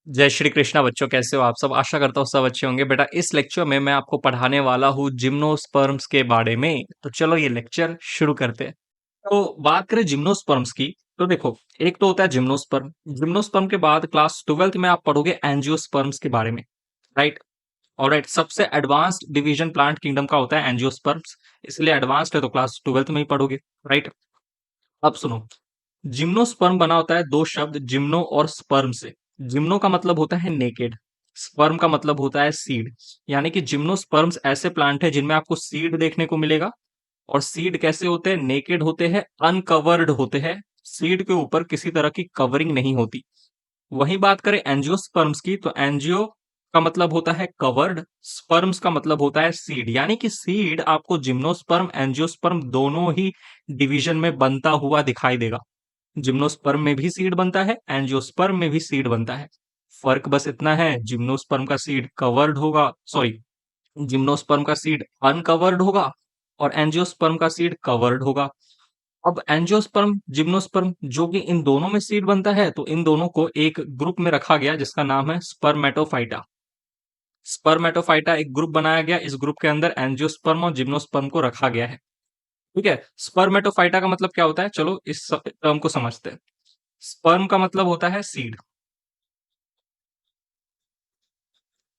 जय श्री कृष्णा बच्चों, कैसे हो आप सब। आशा करता हूँ सब अच्छे होंगे। बेटा इस लेक्चर में मैं आपको पढ़ाने वाला हूँ जिम्नोस्पर्म्स के बारे में। तो चलो ये लेक्चर शुरू करते हैं। तो बात करें जिम्नोस्पर्म्स की, तो देखो एक तो होता है जिम्नोस्पर्म। जिम्नोस्पर्म के बाद क्लास 12th में आप पढ़ोगे एंजियोस्पर्म्स के बारे में, राइट। और राइट, सबसे एडवांस्ड डिवीजन प्लांट किंगडम का होता है एंजियोस्पर्म्स, इसलिए एडवांस्ड है तो क्लास 12th में ही पढ़ोगे, राइट। अब सुनो, जिम्नोस्पर्म बना होता है दो शब्द जिम्नो और स्पर्म से। जिम्नो का मतलब होता है नेकेड, स्पर्म का मतलब होता है सीड। यानी कि जिम्नोस्पर्म्स ऐसे प्लांट है जिनमें आपको सीड देखने को मिलेगा। और सीड कैसे होते हैं? नेकेड होते हैं, अनकवर्ड होते हैं। सीड के ऊपर किसी तरह की कवरिंग नहीं होती। वही बात करें एंजियोस्पर्म्स की, तो एंजियो का मतलब होता है कवर्ड, स्पर्म्स का मतलब होता है सीड। यानी कि सीड आपको जिम्नोस्पर्म एंजियोस्पर्म दोनों ही डिवीजन में बनता हुआ दिखाई देगा। जिम्नोस्पर्म में भी सीड बनता है, एंजियोस्पर्म में भी सीड बनता है। फर्क बस इतना है, जिम्नोस्पर्म का सीड कवर्ड होगा, सॉरी, जिम्नोस्पर्म का सीड अनकवर्ड होगा और एंजियोस्पर्म का सीड कवर्ड होगा। अब एंजियोस्पर्म जिम्नोस्पर्म जो कि इन दोनों में सीड बनता है, तो इन दोनों को एक ग्रुप में रखा गया जिसका नाम है स्पर्मेटोफाइटा। स्पर्मेटोफाइटा एक ग्रुप बनाया गया, इस ग्रुप के अंदर एंजियोस्पर्म और जिम्नोस्पर्म को रखा गया है। ठीक है, स्पर्मेटोफाइटा का मतलब क्या होता है, चलो इस टर्म को समझते हैं। स्पर्म का मतलब होता है सीड,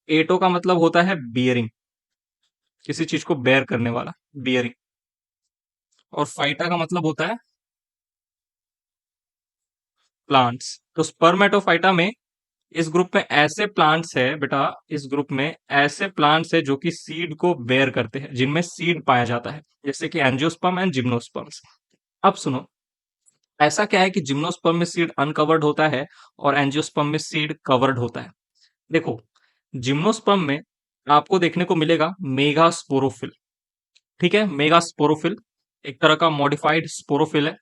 एटो का मतलब होता है बियरिंग, किसी चीज को बेयर करने वाला, बियरिंग। और फाइटा का मतलब होता है प्लांट्स। तो स्पर्मेटोफाइटा में इस ग्रुप में ऐसे प्लांट्स है बेटा, इस ग्रुप में ऐसे प्लांट्स है जो कि सीड को बेयर करते हैं, जिनमें सीड पाया जाता है, जैसे कि एंजियोस्पर्म एंड जिम्नोस्पर्म्स। अब सुनो, ऐसा क्या है कि जिम्नोस्पर्म में सीड अनकवर्ड होता है और एंजियोस्पर्म में सीड कवर्ड होता है। देखो, जिम्नोस्पर्म में आपको देखने को मिलेगा मेगास्पोरोफिल। ठीक है, मेगास्पोरोफिल एक तरह का मॉडिफाइड स्पोरोफिल है,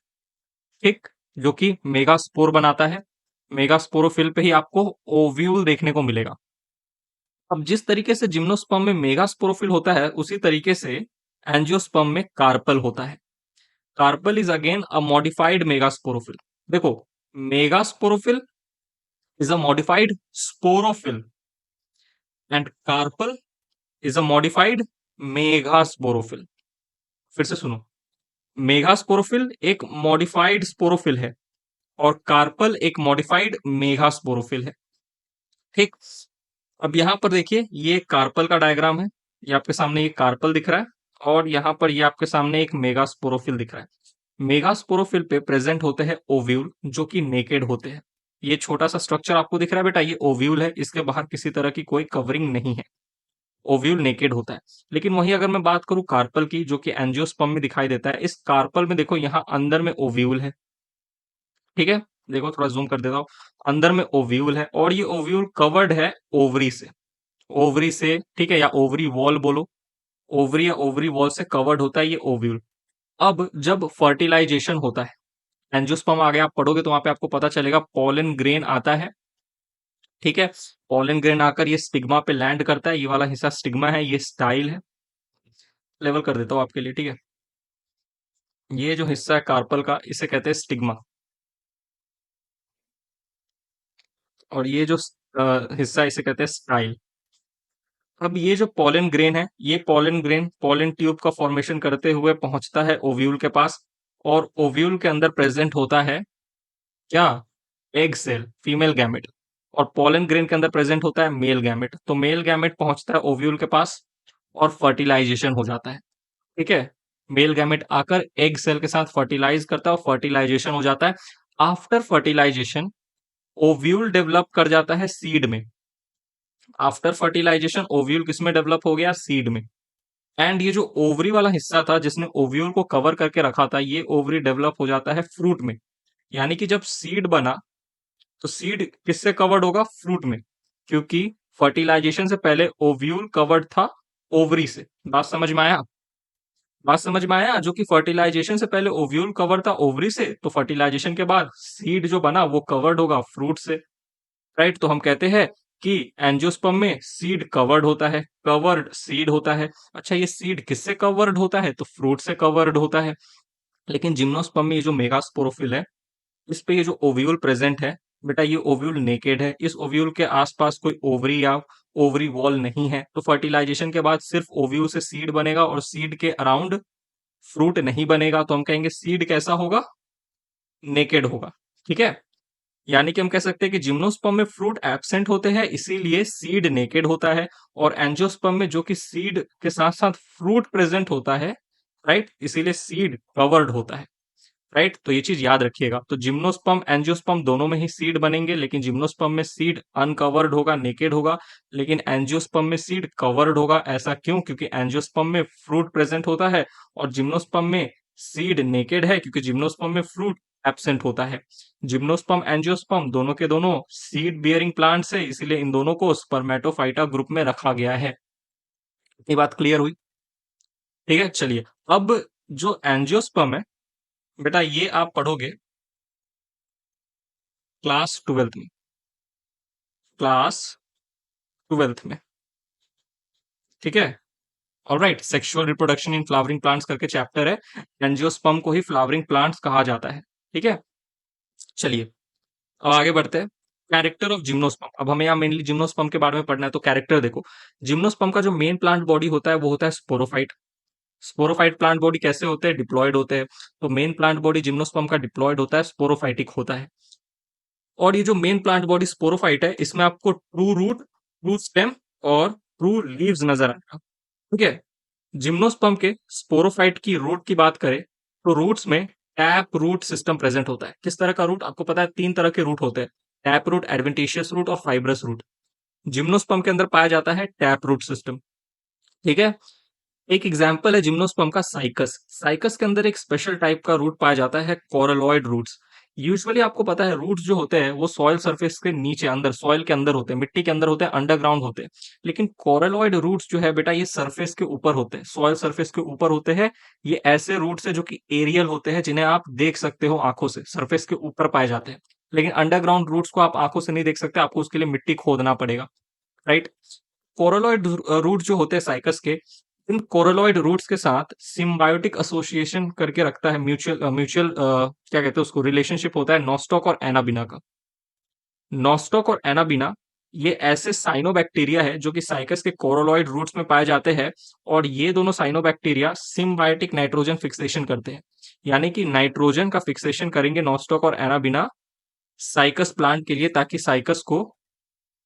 ठीक, जो कि मेगास्पोर बनाता है। मेगास्पोरोफिल पे ही आपको ओव्यूल देखने को मिलेगा। अब जिस तरीके से जिम्नोस्पर्म में मेगास्पोरोफिल होता है, उसी तरीके से एंजियोस्पर्म में कार्पल होता है। Carpel is again a modified megasporophyll. देखो, megasporophyll is a modified sporophyll and carpel is a modified megasporophyll. फिर से सुनो, मेगास्पोरोफिल एक मॉडिफाइड स्पोरोफिल है और कार्पल एक मॉडिफाइड मेगास्पोरोफिल है, ठीक। अब यहां पर देखिए, ये कार्पल का डायग्राम है, ये आपके सामने ये कार्पल दिख रहा है और यहां पर ये आपके सामने एक मेगास्पोरोफिल दिख रहा है। मेगास्पोरोफिल पे प्रेजेंट होते हैं ओव्यूल जो कि नेकेड होते हैं। ये छोटा सा स्ट्रक्चर आपको दिख रहा है बेटा, ये ओव्यूल है, इसके बाहर किसी तरह की कोई कवरिंग नहीं है, ओव्यूल नेकेड होता है। लेकिन वही अगर मैं बात करूं कार्पल की, जो कि एंजियोस्पर्म में दिखाई देता है, इस कार्पल में देखो यहाँ अंदर में ओव्यूल है, ठीक है। देखो थोड़ा जूम कर देता हूं, अंदर में ओव्यूल है और ये ओव्यूल कवर्ड है ओवरी से, ओवरी से, ठीक है, या ओवरी वॉल बोलो, ओवरी या ओवरी वॉल से कवर्ड होता है ये ओव्यूल। अब जब फर्टिलाइजेशन होता है, एंजियोस्पर्म आगे आप पढ़ोगे तो वहां पे आपको पता चलेगा पॉलन ग्रेन आता है, ठीक है। पॉलन ग्रेन आकर ये स्टिग्मा पे लैंड करता है, ये वाला हिस्सा स्टिग्मा है, ये स्टाइल है। लेवल कर देता हूं आपके लिए, ठीक है। ये जो हिस्सा है कार्पल का, इसे कहते हैं स्टिग्मा। और ये जो हिस्सा है, इसे कहते हैं स्टाइल। अब ये जो पॉलन ग्रेन है, ये पॉलन ग्रेन पॉलन ट्यूब का फॉर्मेशन करते हुए पहुंचता है ओव्यूल के पास। और ओव्यूल के अंदर प्रेजेंट होता है क्या? Egg cell, female gamete. और पॉलन ग्रेन के अंदर प्रेजेंट होता है मेल गैमेट। तो मेल गैमेट पहुंचता है ओव्यूल के पास और फर्टिलाइजेशन हो जाता है, ठीक है। मेल गैमेट आकर एग सेल के साथ फर्टिलाइज करता है और फर्टिलाइजेशन हो जाता है। आफ्टर फर्टिलाइजेशन ओव्यूल डेवलप कर जाता है सीड में। आफ्टर फर्टिलाइजेशन ओव्यूल किसमें डेवलप हो गया? सीड में। एंड ये जो ओवरी वाला हिस्सा था जिसने ओव्यूल को कवर करके रखा था, ये ओवरी डेवलप हो जाता है फ्रूट में। यानी कि जब सीड बना, तो सीड किससे कवर्ड होगा? फ्रूट में, क्योंकि फर्टिलाइजेशन से पहले ओव्यूल कवर्ड था ओवरी से। बात समझ में आया? बात समझ में आया, जो कि फर्टिलाइजेशन से पहले ओव्यूल कवर था ओवरी से, तो फर्टिलाइजेशन के बाद सीड जो बना वो कवर्ड होगा फ्रूट से, राइट। तो हम कहते हैं कि एंजियोस्पर्म में सीड कवर्ड होता है, कवर्ड सीड होता है। अच्छा, ये सीड किससे कवर्ड होता है? तो फ्रूट से कवर्ड होता है। लेकिन जिम्नोस्पर्म में ये जो मेगास्पोरोफिल है, इस पे ये जो ओव्यूल प्रेजेंट है, बेटा ये ओव्यूल नेकेड है, इस ओव्यूल के आसपास कोई ओवरी या ओवरी वॉल नहीं है, तो फर्टिलाइजेशन के बाद सिर्फ ओव्यूल से सीड बनेगा और सीड के अराउंड फ्रूट नहीं बनेगा, तो हम कहेंगे सीड कैसा होगा, नेकेड होगा। ठीक है, यानी कि हम कह सकते हैं कि जिम्नोस्पर्म में फ्रूट एब्सेंट होते हैं, इसीलिए सीड नेकेड होता है, और एंजियोस्पर्म में जो कि सीड के साथ साथ फ्रूट प्रेजेंट होता है, राइट, इसीलिए सीड कवर्ड होता है। राइट, तो ये चीज याद रखिएगा। तो जिम्नोस्पर्म एंजियोस्पर्म दोनों में ही सीड बनेंगे, लेकिन जिम्नोस्पर्म में सीड अनकवर्ड होगा, नेकेड होगा, लेकिन एंजियोस्पर्म में सीड कवर्ड होगा। ऐसा क्यों? क्योंकि एंजियोस्पर्म में फ्रूट प्रेजेंट होता है और जिम्नोस्पर्म में सीड नेकेड है, क्योंकि जिम्नोस्पर्म में फ्रूट एब्सेंट होता है। जिम्नोस्पर्म एंजियोस्पर्म दोनों के दोनों सीड बियरिंग प्लांट्स है, इसीलिए इन दोनों को स्पर्मेटोफाइटा ग्रुप में रखा गया है। ये बात क्लियर हुई? ठीक है, चलिए अब जो एंजियोस्पर्म है बेटा, ये आप पढ़ोगे क्लास 12th में, क्लास 12th में। ठीक है, alright, sexual reproduction in flowering plants करके चैप्टर है, एंजियोस्पर्म को ही फ्लावरिंग प्लांट्स कहा जाता है। ठीक है, चलिए अब आगे बढ़ते हैं। कैरेक्टर ऑफ जिम्नोस्पर्म, अब हमें यहाँ मेनली जिम्नोस्पर्म के बारे में पढ़ना है, तो कैरेक्टर देखो। जिम्नोस्पर्म का जो मेन प्लांट बॉडी होता है वो होता है स्पोरोफाइट। स्पोरोफाइट प्लांट बॉडी कैसे होते हैं? डिप्लॉयड होते हैं। तो मेन प्लांट बॉडी जिम्नोस्पर्म का डिप्लॉयड होता है, स्पोरोफाइटिक होता है। और ये जो मेन प्लांट बॉडी स्पोरोफाइट है, इसमें आपको ट्रू रूट, ट्रू स्टेम और ट्रू लीव्स नजर आएगा। ठीक है, जिम्नोस्पर्म के स्पोरोफाइट की रूट की बात करें तो रूट्स में टैप रूट सिस्टम प्रेजेंट होता है। किस तरह का रूट? आपको पता है 3 तरह के रूट होते हैं, टैप रूट, एडवेंटिशियस रूट और फाइब्रस रूट। जिम्नोस्पर्म के अंदर पाया जाता है टैप रूट सिस्टम। ठीक है, एक एग्जाम्पल है जिम्नोस्पर्म का साइकस। साइकस के अंदर एक स्पेशल टाइप का रूट पाया जाता है, कोरलॉइड रूट्स। यूजुअली आपको पता है रूट्स जो होते हैं वो सॉइल सरफेस के नीचे अंदर, सॉइल के अंदर होते हैं, मिट्टी के अंदर होते हैं, अंडरग्राउंड होते हैं। लेकिन कोरलॉइड रूट्स जो है बेटा, ये सरफेस के ऊपर होते हैं, सॉइल सरफेस के ऊपर होते हैं। ये ऐसे रूट्स है जो कि एरियल होते हैं, जिन्हें आप देख सकते हो आंखों से, सरफेस के ऊपर पाए जाते हैं। लेकिन अंडरग्राउंड रूट्स को आप आंखों से नहीं देख सकते, आपको उसके लिए मिट्टी खोदना पड़ेगा। राइट, कोरलॉइड रूट जो होते हैं साइकस के, इन कोरलॉइड रूट्स के साथ सिम्बायोटिक एसोसिएशन करके रखता है, म्यूचुअल म्यूचुअल क्या कहते हैं उसको, रिलेशनशिप होता है नॉस्टॉक और एनाबिना का। नॉस्टॉक और एनाबिना ये ऐसे साइनोबैक्टीरिया है जो कि साइकस के कोरलॉइड रूट्स में पाए जाते हैं, और ये दोनों साइनोबैक्टीरिया सिम्बायोटिक नाइट्रोजन फिक्सेशन करते हैं। यानी कि नाइट्रोजन का फिक्सेशन करेंगे नॉस्टॉक और एनाबिना साइकस प्लांट के लिए, ताकि साइकस को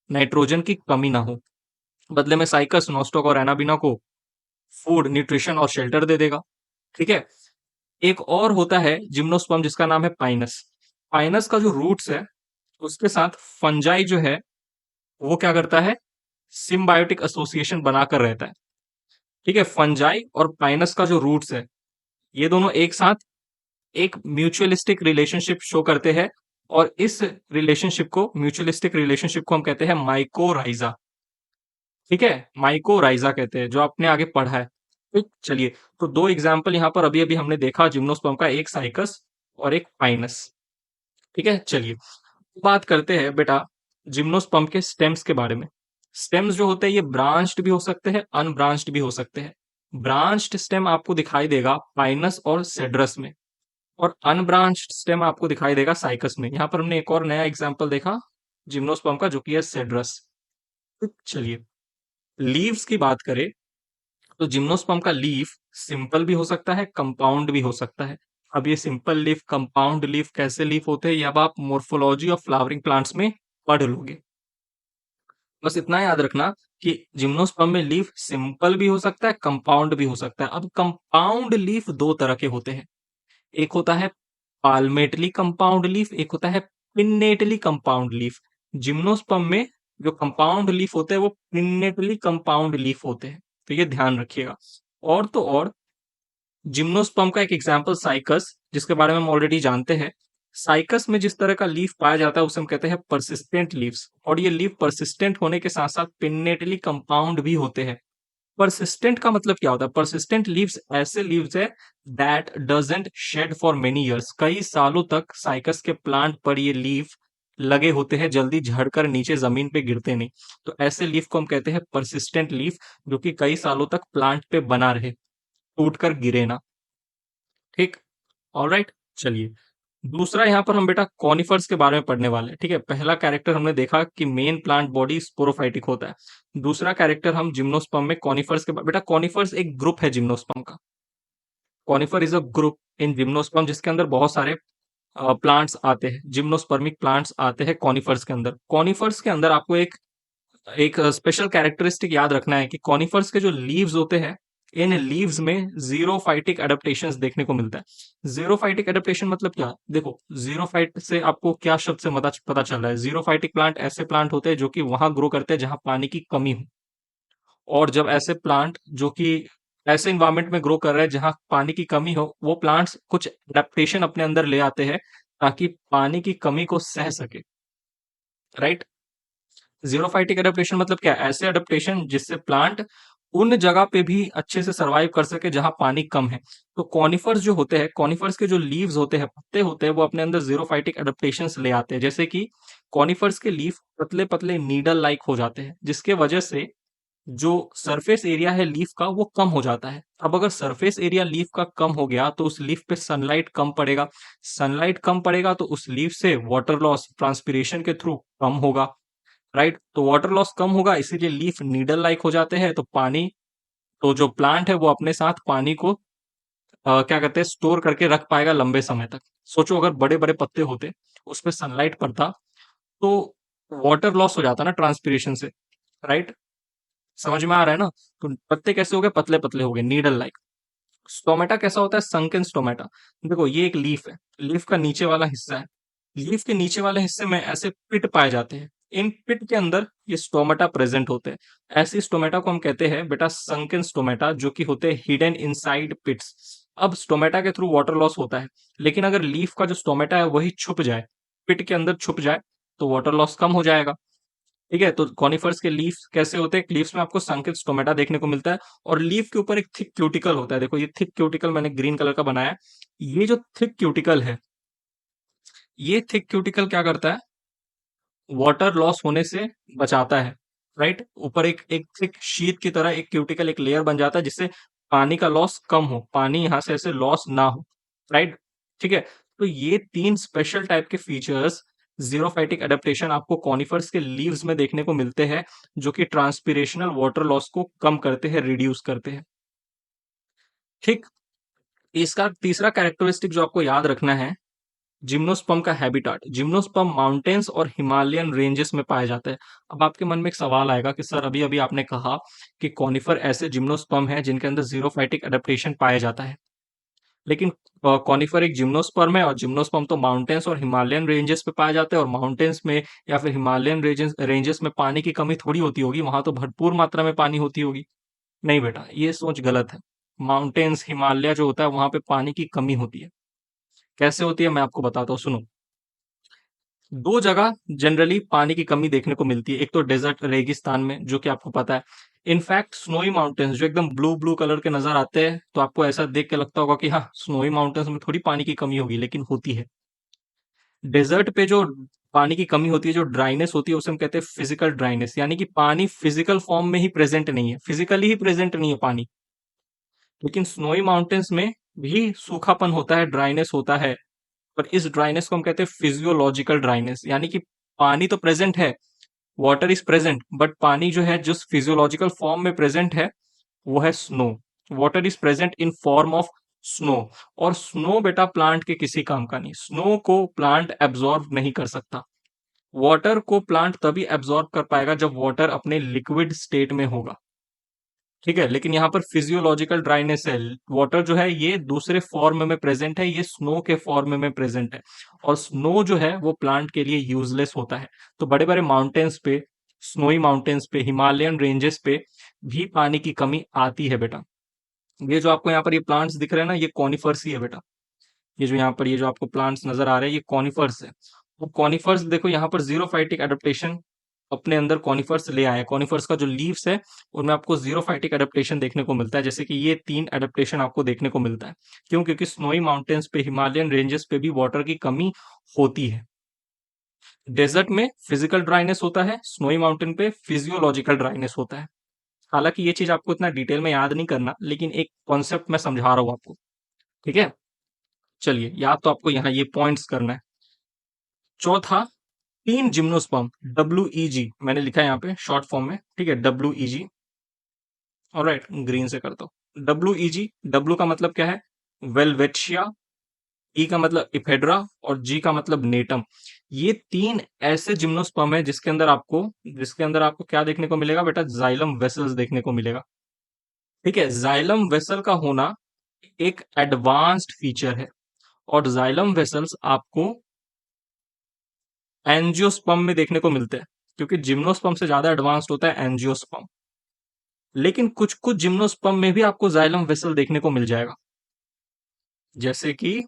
नाइट्रोजन की कमी ना हो। बदले में साइकस नॉस्टॉक और एनाबिना को फूड, न्यूट्रिशन और शेल्टर दे देगा। ठीक है, एक और होता है जिम्नोस्पर्म जिसका नाम है पाइनस। पाइनस का जो रूट्स है उसके साथ फंजाई जो है वो क्या करता है, सिम्बायोटिक एसोसिएशन बनाकर रहता है। ठीक है, फंजाई और पाइनस का जो रूट्स है ये दोनों एक साथ एक म्यूचुअलिस्टिक रिलेशनशिप शो करते हैं, और इस रिलेशनशिप को, म्यूचुअलिस्टिक रिलेशनशिप को हम कहते हैं माइकोराइजा। ठीक है, माइकोराइजा कहते हैं, जो आपने आगे पढ़ा है। ठीक, चलिए, तो 2 एग्जाम्पल यहाँ पर अभी अभी हमने देखा जिम्नोस्पर्म का, एक साइकस और एक पाइनस। ठीक है, चलिए बात करते हैं बेटा जिम्नोस्पर्म के स्टेम्स के बारे में। स्टेम्स जो होते हैं ये ब्रांच्ड भी हो सकते हैं, अनब्रांच्ड भी हो सकते हैं। ब्रांच्ड स्टेम आपको दिखाई देगा पाइनस और सेड्रस में, और अनब्रांच्ड स्टेम आपको दिखाई देगा साइकस में। यहाँ पर हमने एक और नया एग्जाम्पल देखा जिम्नोस्पर्म का, जो कि है सेड्रस। चलिए, लीव्स की बात करें तो जिम्नोस्पर्म का लीफ सिंपल भी हो सकता है, कंपाउंड भी हो सकता है। अब ये सिंपल लीफ, कंपाउंड लीफ कैसे लीफ होते हैं, ये अब आप मोर्फोलॉजी ऑफ फ्लावरिंग प्लांट्स में पढ़ लोगे। बस इतना याद रखना कि जिम्नोस्पर्म में लीफ सिंपल भी हो सकता है, कंपाउंड भी हो सकता है। अब कंपाउंड लीफ 2 तरह के होते हैं, एक होता है पाल्मेटली कंपाउंड लीफ, एक होता है पिन्नेटली कंपाउंड लीफ। जिम्नोस्पर्म में जो कंपाउंड लीफ होते हैं वो पिन्नेटली कंपाउंड लीफ होते हैं, तो ये ध्यान रखिएगा। और तो और जिम्नोस्पर्म का एक एग्जाम्पल साइकस, जिसके बारे में हम ऑलरेडी जानते हैं। साइकस में जिस तरह का लीफ पाया जाता है उसे हम कहते हैं परसिस्टेंट लीव्स, और ये लीफ परसिस्टेंट होने के साथ साथ पिन्नेटली कंपाउंड भी होते हैं। परसिस्टेंट का मतलब क्या होता है? परसिस्टेंट लीव्स ऐसे लीव्स है that doesn't shed for many years. कई सालों तक साइकस के प्लांट पर ये लीफ लगे होते हैं, जल्दी झड़कर नीचे जमीन पे गिरते नहीं। तो ऐसे लीफ को हम कहते हैं परसिस्टेंट लीफ, जो कि कई सालों तक प्लांट पे बना रहे, टूट कर गिरे ना। ठीक, ऑलराइट, चलिए दूसरा यहाँ पर हम बेटा कॉनिफर्स के बारे में पढ़ने वाले हैं। ठीक है, पहला कैरेक्टर हमने देखा कि मेन प्लांट बॉडी स्पोरोफाइटिक होता है। दूसरा कैरेक्टर हम जिम्नोस्पर्म में कॉनिफर्स के बेटा कॉनिफर्स एक ग्रुप है जिम्नोस्पर्म का। Conifer is a group in gymnosperm जिसके अंदर बहुत सारे प्लांट्स आते हैं, जिम्नोस्पर्मिक प्लांट्स आते हैं कॉनिफर्स के अंदर। कॉनिफर्स के अंदर आपको एक एक स्पेशल कैरेक्टरिस्टिक याद रखना है कि कॉनिफर्स के जो लीव्स होते हैं, इन लीव्स में जीरोफाइटिक एडेप्टेशंस देखने को मिलता है। जीरोफाइटिक एडेप्टेशन मतलब क्या? देखो, जीरोफाइट से आपको क्या शब्द से पता चल रहा है? जीरोफाइटिक प्लांट ऐसे प्लांट होते हैं जो कि वहां ग्रो करते हैं जहां पानी की कमी हो, और जब ऐसे प्लांट जो कि ऐसे इन्वायरमेंट में ग्रो कर रहे हैं जहां पानी की कमी हो, वो प्लांट्स कुछ एडेप्टेशन अपने अंदर ले आते हैं ताकि पानी की कमी को सह सके। राइट? जीरोफाइटिक एडेप्टेशन मतलब क्या? ऐसे एडेप्टेशन जिससे प्लांट उन जगह पे भी अच्छे से सरवाइव कर सके जहां पानी कम है। तो कॉनिफर्स जो होते हैं, कॉनिफर्स के जो लीव्स होते हैं, पत्ते होते हैं, वो अपने अंदर जीरोफाइटिक एडेप्टेशंस ले आते हैं। जैसे कि कॉनिफर्स के लीफ पतले पतले नीडल लाइक हो जाते हैं, जिसके वजह से जो सरफेस एरिया है लीफ का वो कम हो जाता है। अब अगर सरफेस एरिया लीफ का कम हो गया तो उस लीफ पे सनलाइट कम पड़ेगा, सनलाइट कम पड़ेगा तो उस लीफ से वाटर लॉस ट्रांसपिरेशन के थ्रू कम होगा। राइट? तो वाटर लॉस कम होगा, इसीलिए लीफ नीडल लाइक हो जाते हैं। तो पानी, तो जो प्लांट है वो अपने साथ पानी को क्या कहते हैं, स्टोर करके रख पाएगा लंबे समय तक। सोचो अगर बड़े बड़े पत्ते होते, उस पर सनलाइट पड़ता, तो वाटर लॉस हो जाता ना ट्रांसपिरेशन से। राइट? समझ में आ रहा है ना? तो पत्ते कैसे हो गए? पतले पतले हो गए, नीडल लाइक। स्टोमेटा कैसा होता है? Sunken stomata. देखो, ये एक लीफ है, लीफ का नीचे वाला हिस्सा है। लीफ के नीचे वाले हिस्से में ऐसे पिट पाए जाते हैं। इन पिट के अंदर ये स्टोमेटा प्रेजेंट होते हैं। ऐसी स्टोमेटा को हम कहते हैं बेटा संकन स्टोमेटा, जो कि होते हैं हिडन इनसाइड पिट्स। अब स्टोमेटा के थ्रू वाटर लॉस होता है, लेकिन अगर लीफ का जो स्टोमेटा है वही छुप जाए, पिट के अंदर छुप जाए, तो वाटर लॉस कम हो जाएगा। ठीक है, तो कॉनिफर्स के लीफ कैसे होते हैं? लीव्स में आपको संकित स्टोमेटा देखने को मिलता है, और लीफ के ऊपर एक थिक क्यूटिकल होता है। देखो, ये थिक क्यूटिकल मैंने ग्रीन कलर का बनाया है। ये जो थिक क्यूटिकल है, ये थिक क्यूटिकल क्या करता है? वाटर लॉस होने से बचाता है। राइट? ऊपर एक एक थिक शीट की तरह एक क्यूटिकल, एक लेयर बन जाता है जिससे पानी का लॉस कम हो, पानी यहां से ऐसे लॉस ना हो। राइट? ठीक है, तो ये तीन स्पेशल टाइप के फीचर्स, जीरोफाइटिक एडेप्टेशन, आपको कॉनिफर्स के लीव्स में देखने को मिलते हैं, जो कि ट्रांसपिरेशनल वाटर लॉस को कम करते हैं, रिड्यूस करते हैं। ठीक, इसका तीसरा कैरेक्टरिस्टिक जो आपको याद रखना है, जिम्नोस्पर्म का हैबिटाट। जिम्नोस्पर्म माउंटेन्स और हिमालयन रेंजेस में पाया जाता है। अब आपके मन में एक सवाल आएगा कि सर, अभी अभी आपने कहा कि कॉनिफर ऐसे जिम्नोस्पर्म है जिनके अंदर जीरोफाइटिक एडेप्टेशन पाया जाता है, लेकिन कॉनिफर एक जिम्नोस्पर्म है, और जिम्नोस्पर्म तो माउंटेन्स और हिमालयन रेंजेस पे पाए जाते हैं, और माउंटेन्स में या फिर हिमालयन रेंजेस में पानी की कमी थोड़ी होती होगी, वहां तो भरपूर मात्रा में पानी होती होगी। नहीं बेटा, ये सोच गलत है। माउंटेन्स, हिमालय जो होता है, वहां पे पानी की कमी होती है। कैसे होती है मैं आपको बताता हूँ, सुनो। दो जगह जनरली पानी की कमी देखने को मिलती है, एक तो डेजर्ट रेगिस्तान में, जो कि आपको पता है। इनफैक्ट स्नोई माउंटेन्स जो एकदम ब्लू ब्लू कलर के नजर आते हैं, तो आपको ऐसा देख के लगता होगा कि हाँ, स्नोई माउंटेन्स में थोड़ी पानी की कमी होगी, लेकिन होती है। डेजर्ट पे जो पानी की कमी होती है, जो ड्राइनेस होती है, उसे हम कहते हैं फिजिकल ड्राइनेस, यानी कि पानी फिजिकल फॉर्म में ही प्रेजेंट नहीं है, फिजिकली ही प्रेजेंट नहीं है पानी। लेकिन स्नोई माउंटेन्स में भी सूखापन होता है, ड्राइनेस होता है, पर इस ड्राइनेस को हम कहते हैं फिजियोलॉजिकल ड्राइनेस, यानी कि पानी तो प्रेजेंट है, वाटर इज प्रेजेंट, बट पानी जो है जिस फिजियोलॉजिकल फॉर्म में प्रेजेंट है, वो है snow. Water is present in form of snow. और स्नो बेटा प्लांट के किसी काम का नहीं, स्नो को प्लांट एब्जॉर्ब नहीं कर सकता। वाटर को प्लांट तभी एब्जॉर्ब कर पाएगा जब वाटर अपने लिक्विड स्टेट में होगा। ठीक है, लेकिन यहाँ पर फिजियोलॉजिकल ड्राइनेस है, वाटर जो है ये दूसरे फॉर्म में प्रेजेंट है, ये स्नो के फॉर्म में प्रेजेंट है, और स्नो जो है वो प्लांट के लिए यूजलेस होता है। तो बड़े बड़े माउंटेन्स पे, स्नोई माउंटेन्स पे, हिमालयन रेंजेस पे भी पानी की कमी आती है बेटा। ये जो आपको यहाँ पर ये प्लांट्स दिख रहे हैं ना, ये कॉनिफर्स ही है बेटा। ये जो यहाँ पर ये जो आपको प्लांट्स नजर आ रहे हैं, ये कॉनिफर्स है। वो कॉनिफर्स देखो, यहाँ पर जीरोफाइटिक एडेप्टेशन अपने अंदर कॉनिफर्स ले आए हैं। कॉनिफर्स का जो लीव्स है, उनमें आपको जीरोफाइटिक एडेप्टेशन देखने को मिलता है, जैसे कि ये तीन एडेप्टेशन आपको देखने को मिलता है। क्यों? क्योंकि स्नोई माउंटेन्स पे, हिमालयन रेंजेस पे भी वाटर की कमी होती है। डेजर्ट में फिजिकल ड्राइनेस होता है, स्नोई माउंटेन पे फिजियोलॉजिकल ड्राइनेस होता है। हालांकि ये चीज आपको इतना डिटेल में याद नहीं करना, लेकिन एक कॉन्सेप्ट मैं समझा रहा हूं आपको। ठीक है, चलिए, याद तो आपको यहाँ ये पॉइंट्स करना है। चौथा, 3 जिम्नोस्पर्म, WEG मैंने लिखा है यहाँ पे शॉर्ट फॉर्म में, ठीक है, WEG। ऑलराइट, ग्रीन से करता हूँ। WEG, W का मतलब क्या है? वेलवेटिया, ई का मतलब इफेड्रा और जी का मतलब नेटम। ये 3 ऐसे जिम्नोस्पर्म है जिसके अंदर आपको क्या देखने को मिलेगा बेटा? जाइलम वेसल्स देखने को मिलेगा। ठीक है, जाइलम वेसल का होना एक एडवांस्ड फीचर है, और जाइलम वेसल्स आपको एंजियोस्पर्म में देखने को मिलते हैं, क्योंकि जिम्नोस्पर्म से ज्यादा एडवांस्ड होता है एंजियोस्पर्म। लेकिन कुछ कुछ जिम्नोस्पर्म में भी आपको जाइलम वेसल देखने को मिल जाएगा, जैसे कि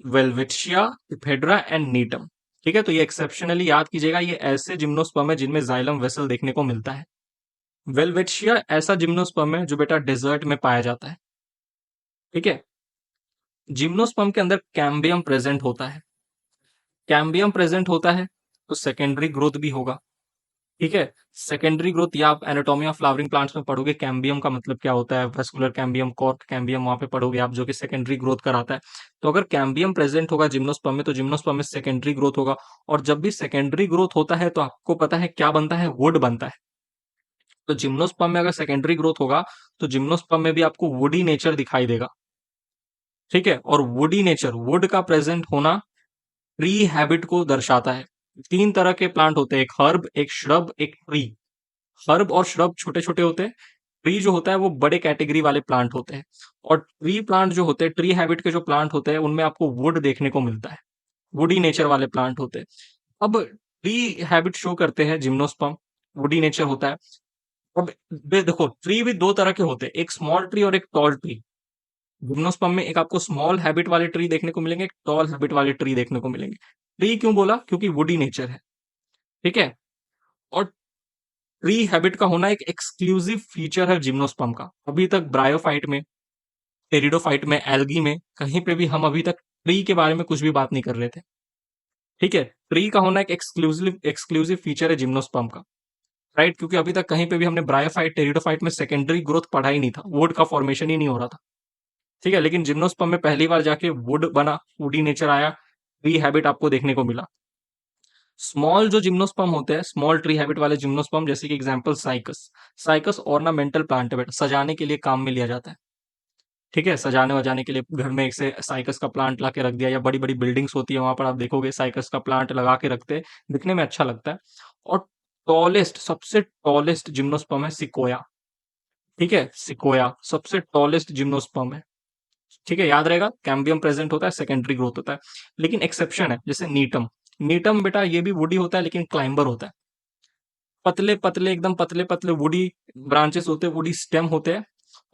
वेलवेटिया, इफेड्रा एंड नीटम। ठीक है, तो ये एक्सेप्शनली याद कीजिएगा, ये ऐसे जिम्नोस्पर्म है जिनमें जाइलम वेसल देखने को मिलता है। वेलवेटिया ऐसा जिम्नोस्पर्म है जो बेटा डेजर्ट में पाया जाता है। ठीक है, जिम्नोस्पर्म के अंदर कैम्बियम प्रेजेंट होता है। कैम्बियम प्रेजेंट होता है तो सेकेंडरी ग्रोथ भी होगा। ठीक है, सेकेंडरी ग्रोथ या आप एनाटॉमी ऑफ फ्लावरिंग प्लांट्स में पढ़ोगे, कैम्बियम का मतलब क्या होता है, वेस्कुलर कैम्बियम, कॉर्क कैम्बियम वहां पे पढ़ोगे आप, जो कि सेकेंडरी ग्रोथ कराता है। तो अगर कैम्बियम प्रेजेंट होगा जिम्नोस्पर्म में, तो जिम्नोस्पर्म में सेकेंडरी ग्रोथ होगा। और जब भी सेकेंडरी ग्रोथ होता है तो आपको पता है क्या बनता है? वुड बनता है। तो जिम्नोस्पर्म में अगर सेकेंडरी ग्रोथ होगा तो जिम्नोस्पर्म में भी आपको वुडी नेचर दिखाई देगा। ठीक है, और वुडी नेचर, वुड का प्रेजेंट होना ट्री हैबिट को दर्शाता है। 3 तरह के प्लांट होते हैं, एक हर्ब, एक श्रब, एक ट्री। हर्ब और श्रब छोटे छोटे होते हैं, ट्री जो होता है वो बड़े कैटेगरी वाले प्लांट होते हैं। और ट्री प्लांट जो होते हैं, ट्री हैबिट के जो प्लांट होते हैं, उनमें आपको वुड देखने को मिलता है, वुडी नेचर वाले प्लांट होते हैं। अब ट्री हैबिट शो करते हैं जिम्नोस्पर्म, वुडी नेचर होता है। अब देखो, ट्री भी 2 तरह के होते हैं, एक स्मॉल ट्री और एक टॉल ट्री। जिम्नोस्पर्म में एक आपको स्मॉल हैबिट वाले ट्री देखने को मिलेंगे, एक टॉल हैबिट वाले ट्री देखने को मिलेंगे। ट्री क्यों बोला? क्योंकि वुडी नेचर है। ठीक है, और ट्री हैबिट का होना एक एक्सक्लूसिव फीचर है जिम्नोस्पर्म का। अभी तक ब्रायोफाइट में, टेरिडोफाइट में, एल्गी में, कहीं पे भी हम अभी तक ट्री के बारे में कुछ भी बात नहीं कर रहे थे। ठीक है, ट्री का होना एक एक्सक्लूसिव एक्सक्लूसिव फीचर है जिम्नोस्पर्म का, राइट? क्योंकि अभी तक कहीं पे भी हमने ब्रायोफाइट, टेरिडोफाइट में सेकेंडरी ग्रोथ पढ़ा ही नहीं था, वुड का फॉर्मेशन ही नहीं हो रहा था। ठीक है, लेकिन जिम्नोस्पर्म में पहली बार जाके वुड बना, वुडी नेचर आया, ट्री हैबिट आपको देखने को मिला। स्मॉल जो जिम्नोस्पर्म होते हैं, स्मॉल ट्री हैबिट वाले जिम्नोस्पर्म, जैसे कि example cycas. Cycas ornamental plant है बेटा, सजाने के लिए काम में लिया जाता है। ठीक है, सजाने वजाने के लिए घर में एक से साइकस का प्लांट ला के रख दिया, या बड़ी बड़ी बिल्डिंग्स होती है वहां पर आप देखोगे साइकस का प्लांट लगा के रखते हैं, दिखने में अच्छा लगता है। और टॉलेस्ट, सबसे टॉलेस्ट जिम्नोस्पर्म है सिकोया। ठीक है, सिकोया सबसे टॉलेस्ट जिम्नोस्पर्म है। ठीक है, याद रहेगा, कैम्बियम प्रेजेंट होता है, सेकेंडरी ग्रोथ होता है। लेकिन एक्सेप्शन है, जैसे नीटम। नीटम बेटा ये भी वुडी होता है, लेकिन क्लाइंबर होता है। पतले पतले, एकदम पतले पतले वुडी ब्रांचेस होते हैं, वुडी स्टेम होते हैं।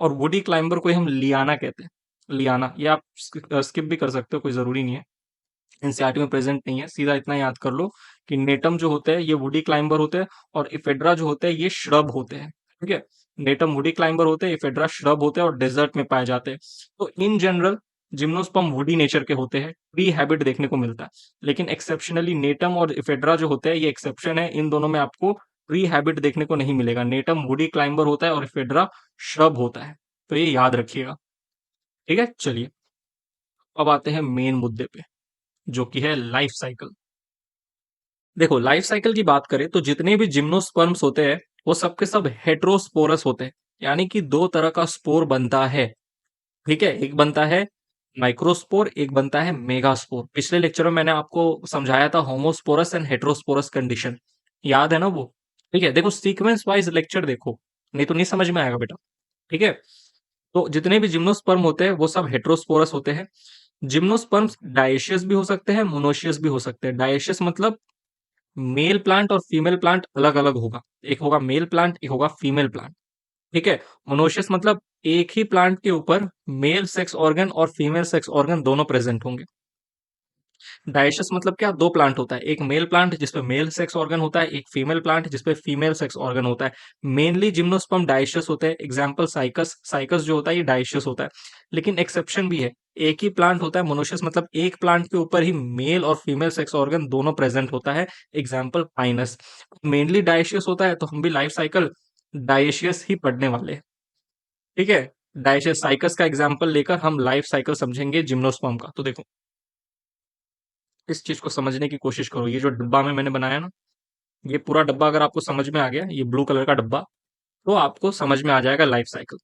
और वुडी क्लाइंबर को ही हम लियाना कहते हैं। लियाना, ये आप स्किप भी कर सकते हो, कोई जरूरी नहीं है, एनसीईआरटी में प्रेजेंट नहीं है। सीधा इतना याद कर लो कि नेटम जो होते हैं ये वुडी क्लाइंबर होते हैं, और इफेड्रा जो होते हैं ये श्रब होते हैं। ठीक है, नेटम वुडी क्लाइंबर होते हैं, इफेड्रा श्रब होते हैं, और डेजर्ट में पाए जाते हैं। तो in general gymnosperm woody nature के होते हैं, ट्री हैबिट देखने को मिलता है। लेकिन एक्सेप्शनली नेटम और इफेड्रा जो होते हैं ये एक्सेप्शन है, इन दोनों में आपको ट्री हैबिट देखने को नहीं मिलेगा। नेटम वुडी क्लाइंबर होता है और इफेड्रा श्रब होता है, तो ये याद रखिएगा। ठीक है, चलिए अब आते हैं मेन मुद्दे पे, जो कि है लाइफ साइकिल। देखो, लाइफ साइकिल की बात करें तो जितने भी जिम्नोस्पर्म्स होते हैं वो सब के सब हेट्रोस्पोरस होते हैं, यानी कि 2 तरह का स्पोर बनता है। ठीक है, एक बनता है माइक्रोस्पोर, एक बनता है मेगास्पोर। पिछले लेक्चर में मैंने आपको समझाया था होमोस्पोरस एंड हेट्रोस्पोरस कंडीशन, याद है ना वो? ठीक है, देखो सीक्वेंस वाइज लेक्चर देखो, नहीं तो नहीं समझ में आएगा बेटा। ठीक है, तो जितने भी जिम्नोस्पर्म होते हैं वो सब हेट्रोस्पोरस होते हैं। जिम्नोस्पर्म्स डायशियस भी हो सकते हैं, मोनोशियस भी हो सकते हैं। डायशियस मतलब मेल प्लांट और फीमेल प्लांट अलग अलग होगा, एक होगा मेल प्लांट, एक होगा फीमेल प्लांट। ठीक है, मोनोशियस मतलब एक ही प्लांट के ऊपर मेल सेक्स ऑर्गन और फीमेल सेक्स ऑर्गन दोनों प्रेजेंट होंगे। डायशियस मतलब क्या? 2 प्लांट होता है, एक मेल प्लांट जिसपे मेल सेक्स ऑर्गन होता है, एक फीमेल प्लांट जिसपे फीमेल सेक्स ऑर्गन होता है। मेनली जिम्नोस्पर्म डायशियस होते हैं, एग्जांपल साइकस। साइकस जो होता है ये डायशियस होता है, लेकिन एक्सेप्शन भी है, एक ही प्लांट होता है मोनोशियस मतलब एक प्लांट के ऊपर ही मेल और फीमेल सेक्स ऑर्गन दोनों प्रेजेंट होता है, एग्जाम्पल पाइनस। मेनली डायशियस होता है, तो हम भी लाइफ साइकिल डायशियस ही पढ़ने वाले हैं। ठीक है, डायशियस साइकस का एग्जांपल लेकर हम लाइफ साइकिल समझेंगे जिम्नोस्पर्म का। तो देखो, इस चीज को समझने की कोशिश करो। ये जो डब्बा में मैंने बनाया ना, ये पूरा डब्बा अगर आपको समझ में आ गया, ये ब्लू कलर का डब्बा, तो आपको समझ में आ जाएगा लाइफ साइकिल।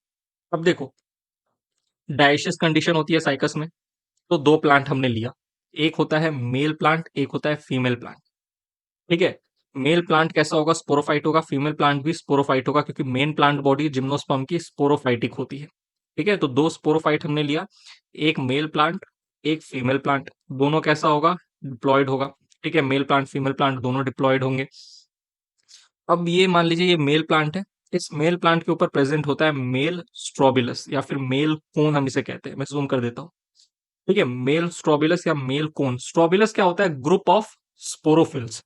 अब देखो, डायशियस कंडीशन होती है साइकस में, तो दो प्लांट हमने लिया, एक होता है मेल प्लांट, एक होता है फीमेल प्लांट। ठीक है, मेल प्लांट कैसा होगा? स्पोरोफाइट होगा। फीमेल प्लांट भी स्पोरोफाइट होगा, क्योंकि मेन प्लांट बॉडी जिम्नोस्पर्म की स्पोरोफाइटिक होती है। ठीक है, तो दो स्पोरोफाइट हमने लिया, एक मेल प्लांट, एक फीमेल प्लांट। दोनों कैसा होगा? डिप्लॉयड होगा। ठीक है, मेल प्लांट फीमेल प्लांट दोनों डिप्लॉयड होंगे। अब ये मान लीजिए ये मेल प्लांट है, इस मेल प्लांट के ऊपर प्रेजेंट होता है मेल स्ट्रोबिलस या फिर मेल कोन, हम इसे कहते हैं। मैं जूम कर देता हूँ। ठीक है, मेल स्ट्रोबिलस या मेल कोन। स्ट्रोबिलस क्या होता है? Group of sporophylls.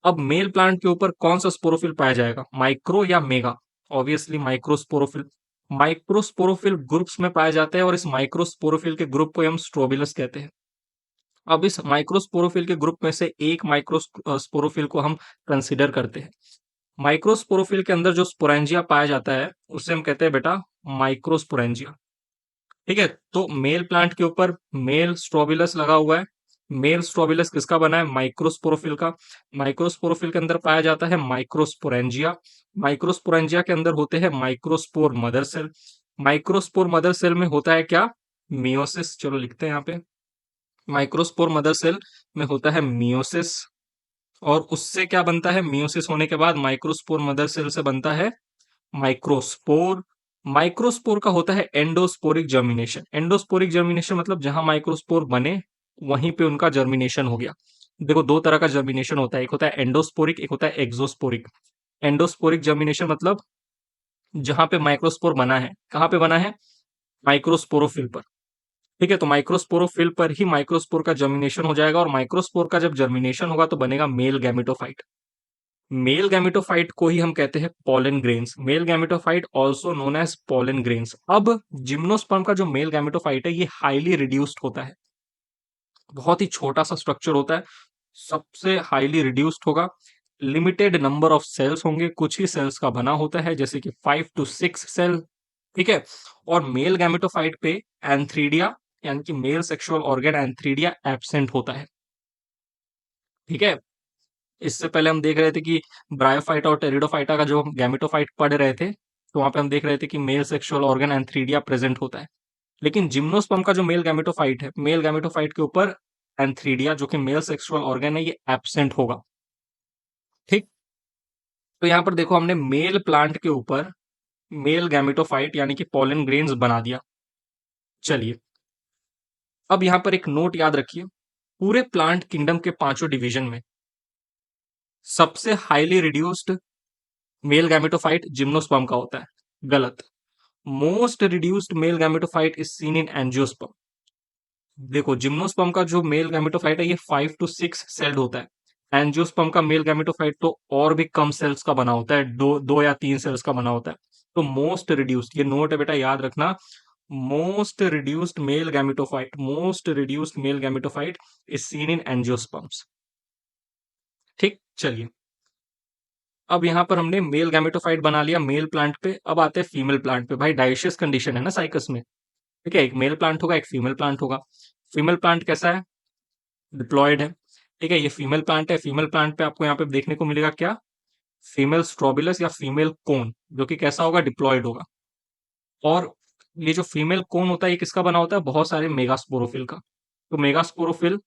अब मेल प्लांट के ऊपर कौन सा स्पोरोफिल पाया जाएगा? माइक्रो या mega? Obviously microsporophyll. Microsporophyll groups में पाया जाता है और इस माइक्रोस्पोरोफिल के ग्रुप को हम स्ट्रोबिलस कहते हैं। अब इस माइक्रोस्पोरोफिल के ग्रुप में से एक माइक्रोस्पोरोफिल को हम कंसिडर करते हैं। माइक्रोस्पोरोफिल के अंदर जो स्पोरेंजिया पाया जाता है उसे हम कहते हैं बेटा माइक्रोस्पोरेंजिया। ठीक है, तो मेल प्लांट के ऊपर मेल स्ट्रोबिलस लगा हुआ है। मेल स्ट्रोबिलस किसका बना है? माइक्रोस्पोरोफिल का। माइक्रोस्पोरोफिल के अंदर पाया जाता है माइक्रोस्पोरेंजिया। माइक्रोस्पोरेंजिया के अंदर होते हैं microspore mother cell. Microspore mother cell में होता है क्या? मियोसिस। चलो लिखते हैं यहाँ पे, माइक्रोस्पोर मदर सेल में होता है मियोसिस। और उससे क्या बनता है? मियोसिस होने के बाद माइक्रोस्पोर मदर सेल से बनता है माइक्रोस्पोर। माइक्रोस्पोर का होता है एंडोस्पोरिक जर्मिनेशन। एंडोस्पोरिक जर्मिनेशन मतलब जहां माइक्रोस्पोर बने वहीं पे उनका जर्मिनेशन हो गया। देखो, दो तरह का जर्मिनेशन होता है, एक होता है एंडोस्पोरिक, एक होता है एक्सोस्पोरिक। एंडोस्पोरिक जर्मिनेशन मतलब जहां पे माइक्रोस्पोर बना है, कहां पे बना है? माइक्रोस्पोरोफिल पर। ठीक है, तो माइक्रोस्पोरोफिल पर ही माइक्रोस्पोर का जर्मिनेशन हो जाएगा, और माइक्रोस्पोर का जब जर्मिनेशन होगा तो बनेगा मेल गैमेटोफाइट। मेल गैमेटोफाइट को ही हम कहते हैं pollen grains. Male gametophyte also known as pollen grains. अब जिम्नोस्पर्म का जो मेल गैमेटोफाइट है ये हाईली रिड्यूस्ड होता है, बहुत ही छोटा सा स्ट्रक्चर होता है, सबसे हाईली रिड्यूस्ड होगा। लिमिटेड नंबर ऑफ सेल्स होंगे, कुछ ही सेल्स का बना होता है, जैसे कि 5 to 6 सेल। ठीक है, और मेल गैमेटोफाइट पे एंथ्रीडिया यानी कि male sexual organ antheridia absent होता है। ठीक है, इससे पहले हम देख रहे थे कि ब्रायोफाइटा और टेरिडोफाइटा का जो हम गैमेटोफाइट पढ़ रहे थे, तो वहां पे हम देख रहे थे कि male sexual organ antheridia present होता है। लेकिन जिम्नोस्पर्म का जो मेल गैमेटोफाइट है, मेल गैमेटोफाइट के ऊपर एंथ्रीडिया जो कि मेल सेक्सुअल ऑर्गन है ये एब्सेंट होगा। ठीक, तो यहां पर देखो हमने मेल प्लांट के ऊपर मेल गैमेटोफाइट यानी कि पॉलन ग्रेन्स बना दिया। चलिए, अब यहां पर एक नोट याद रखिए, पूरे प्लांट किंगडम के पांचों डिवीजन में सबसे highly reduced male gametophyte gymnosperm का होता है। गलत। Most reduced male gametophyte is seen in angiosperm. देखो, जिम्नोस्पर्म का जो मेल गैमेटोफाइट है ये 5 to 6 सेल्ड होता है। एंजियोस्पर्म का मेल गैमेटोफाइट तो और भी कम सेल्स का बना होता है, दो या तीन सेल्स का बना होता है। तो मोस्ट रिड्यूस्ड, ये नोट है बेटा, याद रखना। Most reduced male gametophyte, most reduced male gametophyte is seen in angiosperms. ठीक, चलिए, अब यहां पर हमने मेल गैमेटोफाइट बना लिया मेल प्लांट पे। अब आते हैं फीमेल प्लांट पे। भाई डाइशियस कंडीशन है ना साइकस में। ठीक है, एक मेल प्लांट होगा, एक फीमेल प्लांट होगा। फीमेल प्लांट कैसा है? डिप्लॉयड है। ठीक है, ये फीमेल प्लांट है। फीमेल प्लांट पे आपको यहाँ पे देखने को मिलेगा क्या? फीमेल स्ट्रोबिलस या फीमेल कोन, जो कि कैसा होगा? डिप्लॉयड होगा। और ये जो फीमेल कोन होता है ये किसका बना होता है? बहुत सारे मेगास्पोरोफिल का। तो मेगास्पोरोफिल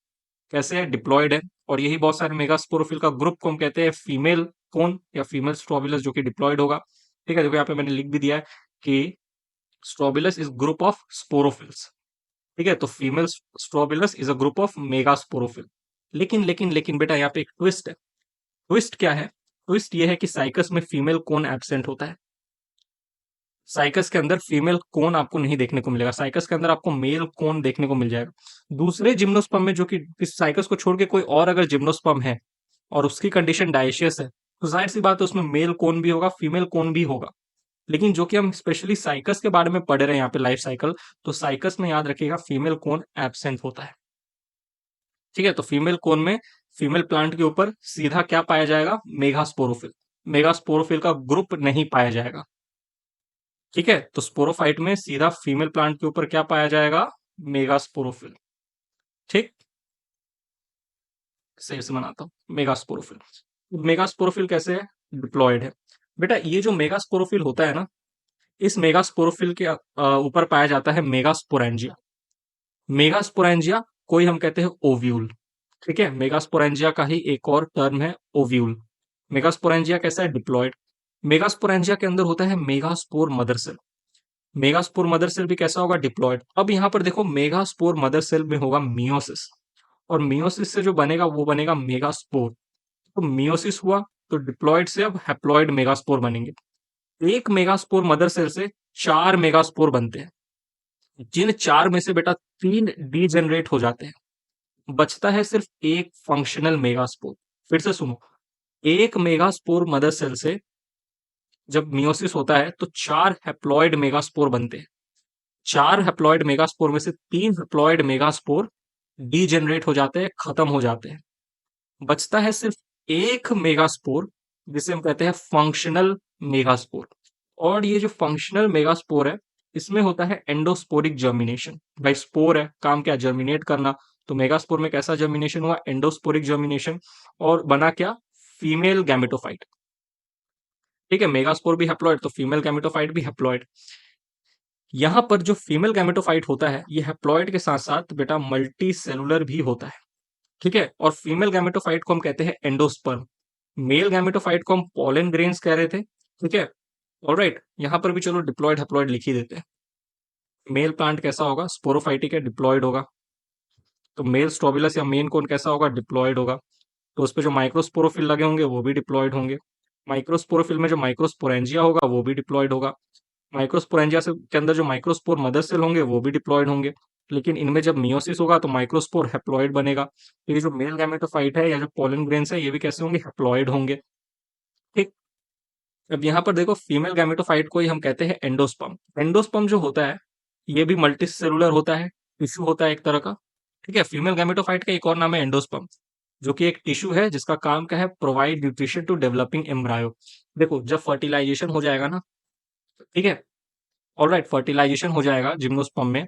कैसे है? डिप्लॉयड है। और यही बहुत सारे मेगास्पोरोफिल का ग्रुप को हम कहते हैं फीमेल कोन या फीमेल स्ट्रोबिलस, जो कि डिप्लॉयड होगा। ठीक है, देखो यहाँ पे मैंने लिख भी दिया है कि strobilus is group of sporophylls. ठीक है, तो female strobilus is a group of megasporophyll. लेकिन लेकिन लेकिन बेटा यहाँ पे एक ट्विस्ट है। ट्विस्ट क्या है? ट्विस्ट ये है कि साइकस में फीमेल कोन एब्सेंट होता है। साइकस के अंदर फीमेल कोन आपको नहीं देखने को मिलेगा, साइकस के अंदर आपको मेल कोन देखने को मिल जाएगा। दूसरे जिम्नोस्पर्म में, जो कि इस साइकस को छोड़ के कोई और अगर जिम्नोस्पर्म है और उसकी कंडीशन डायशियस है, तो जाहिर सी बात है उसमें मेल कोन भी होगा, फीमेल कोन भी होगा। लेकिन जो कि हम स्पेशली साइकस के बारे में पढ़ रहे हैं यहाँ पे लाइफ साइकिल, तो साइकस में याद रखिएगा फीमेल कोन एब्सेंट होता है। ठीक है, तो फीमेल कोन में फीमेल प्लांट के ऊपर सीधा क्या पाया जाएगा? मेगास्पोरोफिल। मेगास्पोरोफिल का ग्रुप नहीं पाया जाएगा। ठीक है, तो स्पोरोफाइट में सीधा फीमेल प्लांट के ऊपर क्या पाया जाएगा? मेगास्पोरोफिल। ठीक, सही से बनाता हूं, मेगास्पोरोफिल। मेगास्पोरोफिल कैसे है? डिप्लॉयड है। बेटा ये जो मेगास्पोरोफिल होता है ना, इस मेगास्पोरोफिल के ऊपर पाया जाता है मेगास्पोरेंजिया। मेगास्पोरेंजिया कोई हम कहते हैं ओव्यूल। ठीक है, मेगास्पोरेंजिया का ही एक और टर्म है ओव्यूल। मेगास्पोरेंजिया कैसा है? डिप्लॉयड। मेगास्पोरेंजिया के अंदर होता है megaspore mother cell. Megaspore mother cell भी कैसा होगा? डिप्लॉयड। अब यहां पर देखो, मेगास्पोर मदर सेल में होगा मियोसिस, और मियोसिस से जो बनेगा वो बनेगा मेगास्पोर। तो मियोसिस हुआ तो डिप्लॉयड से अब हैप्लॉयड मेगास्पोर बनेंगे। एक मेगास्पोर मदर सेल से 4 मेगास्पोर बनते हैं, जिन 4 में से बेटा 3 डीजेनरेट हो जाते हैं, बचता है सिर्फ एक फंक्शनल मेगास्पोर। फिर से सुनो, एक मेगास्पोर मदर सेल से जब मियोसिस होता है तो 4 हैप्लॉयड मेगास्पोर बनते हैं। 4 हैप्लॉयड मेगास्पोर में से 3 हैप्लॉयड मेगास्पोर डीजेनरेट हो जाते हैं, खत्म हो जाते हैं। बचता है सिर्फ एक मेगास्पोर, जिसे हम कहते हैं फंक्शनल मेगास्पोर। और ये जो फंक्शनल मेगास्पोर है, इसमें होता है एंडोस्पोरिक जर्मिनेशन। भाई स्पोर है, काम क्या? जर्मिनेट करना। तो मेगास्पोर में कैसा जर्मिनेशन हुआ? एंडोस्पोरिक जर्मिनेशन। और बना क्या? Female gametophyte. ठीक है, मेगास्पोर भी हैप्लॉइड तो फीमेल गैमेटोफाइट भी हैप्लॉइड। यहां पर जो फीमेल गैमेटोफाइट होता है, ये हैप्लॉइड के साथ साथ बेटा मल्टी सेलुलर भी होता है। ठीक है, और फीमेल गैमेटोफाइट को हम कहते हैं एंडोस्पर्म। मेल गैमेटोफाइट को हम पोलन ग्रेन्स कह रहे थे। ठीक है, ऑलराइट, यहां पर भी चलो डिप्लॉयड हैप्लॉइड लिख ही देते हैं। मेल प्लांट कैसा होगा? स्पोरोफाइटिक है, डिप्लॉयड होगा। तो मेल स्ट्रोबिलस या मेन कोन कैसा होगा? डिप्लॉयड होगा। तो उस पर जो माइक्रोस्पोरोफिल लगे होंगे वो भी डिप्लॉयड होंगे। माइक्रोस्पोरोफिल में जो माइक्रोस्पोरेंजिया होगा वो भी डिप्लॉयड होगा। माइक्रोस्पोरेंजिया से के अंदर जो माइक्रोस्पोर मदर सेल होंगे वो भी डिप्लॉयड होंगे। लेकिन इनमें जब मियोसिस होगा तो माइक्रोस्पोर हैप्लॉयड बनेगा। तो ये जो मेल गैमेटोफाइट है या जो पोलन ग्रेन्स है, ये भी कैसे होंगे? हैप्लॉयड होंगे। ठीक, अब यहाँ पर देखो, फीमेल गैमेटोफाइट को ही हम कहते हैं एंडोस्पर्म। एंडोस्पर्म जो होता है, ये भी मल्टी सेलुलर होता है, टिश्यू होता है एक तरह का। ठीक है, फीमेल गैमेटोफाइट का एक और नाम है एंडोस्पर्म, जो कि एक टिश्यू है जिसका काम क्या है? Provide nutrition to developing embryo. देखो, जब फर्टिलाइजेशन हो जाएगा ना, ठीक है, ऑलराइट, फर्टिलाइजेशन हो जाएगा जिम्नोस्पर्म में,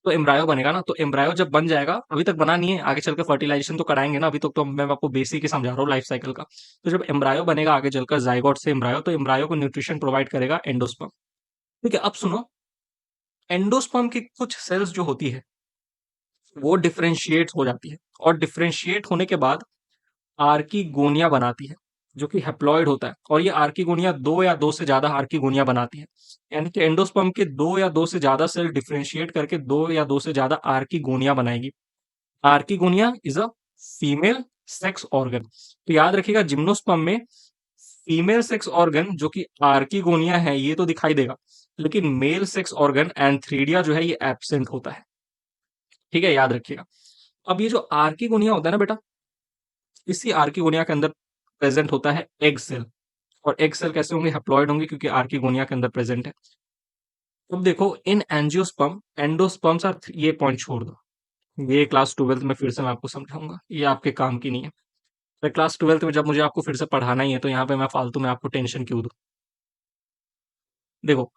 तो एम्ब्रायो बनेगा ना। तो एम्ब्रायो जब बन जाएगा, अभी तक बना नहीं है, आगे चलकर फर्टिलाइजेशन तो कराएंगे ना, अभी तक तो मैं आपको बेसिक ही समझा रहा हूँ लाइफ साइकिल का। तो जब एम्ब्रायो बनेगा आगे चलकर जाइगोट से एम्ब्रायो, तो एम्ब्रायो को न्यूट्रिशन प्रोवाइड करेगा एंडोस्पर्म। ठीक है, अब सुनो, एंडोस्पर्म की कुछ सेल्स जो होती है वो डिफरेंशिएट हो जाती है, और डिफरेंशिएट होने के बाद आर्कीगोनिया बनाती है, जो कि हैप्लॉइड होता है। और ये आर्कीगोनिया 2 या 2 से ज्यादा आर्कीगोनिया बनाती है। यानी कि एंडोस्पर्म के 2 या 2 से ज्यादा सेल डिफरेंशिएट करके 2 या 2 से ज्यादा आर्कीगोनिया बनाएगी। Archegonia is a female sex organ. तो याद रखिएगा, जिम्नोस्पर्म में फीमेल सेक्स ऑर्गन जो कि आर्कीगोनिया है ये तो दिखाई देगा, लेकिन मेल सेक्स ऑर्गन एंथ्रीडिया जो है ये एब्सेंट होता है। ठीक है, याद रखिएगा। अब ये जो आर्कीगोनिया होता है ना बेटा, इसी आर्कीगोनिया के अंदर प्रेजेंट होता है एग सेल। और एग सेल कैसे होंगे? हैप्लॉइड होंगे, क्योंकि आर्कीगोनिया के अंदर प्रेजेंट है। अब देखो, इन एंजियोस्पर्म एंडोस्पर्म्स आर, ये पॉइंट छोड़ दो, ये क्लास 12th में फिर से मैं आपको समझाऊंगा, ये आपके काम की नहीं है। तो क्लास 12th में जब मुझे आपको फिर से पढ़ाना ही है, तो यहाँ पे मैं फालतू में आपको टेंशन क्यों दूं? देखो,